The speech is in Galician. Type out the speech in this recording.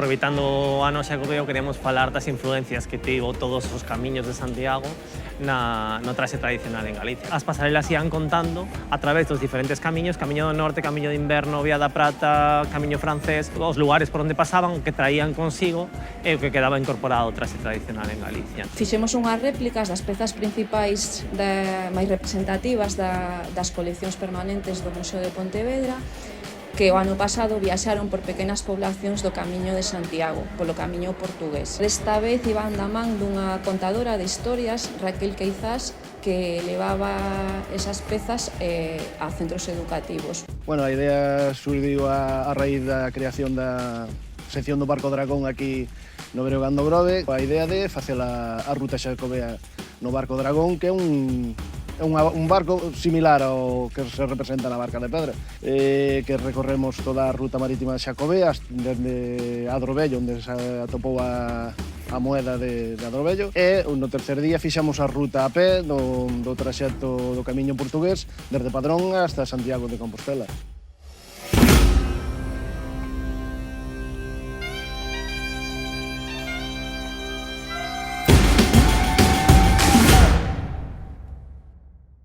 aproveitando o ano Xacobeo, queríamos falar das influencias que tivo todos os camiños de Santiago no traxe tradicional en Galicia. As pasarelas ian contando a través dos diferentes camiños, Camiño do Norte, Camiño de Inverno, Vía da Prata, Camiño Francés, os lugares por onde pasaban, o que traían consigo e o que quedaba incorporado ao traxe tradicional en Galicia. Fixemos unhas réplicas das pezas principais máis representativas das coleccións permanentes do Museo de Pontevedra, que o ano pasado viaxaron por pequenas poblacións do Camiño de Santiago, polo Camiño portugués. Desta vez iban da man dunha contadora de historias, Raquel Queizás, que levaba esas pezas a centros educativos. Bueno, a idea surdiu a raíz da creación da sección do Barco Dragón aquí no Breogán do Grove. A idea de facer a ruta xacobea no Barco Dragón, que é un barco similar ao que se representa na Barca de Pedra, que recorremos toda a ruta marítima de Xacobea desde Adrovello, onde se atopou a moeda de Adrovello, e no tercer día fixamos a ruta a pé do traxecto do Camiño portugués desde Padrón hasta Santiago de Compostela.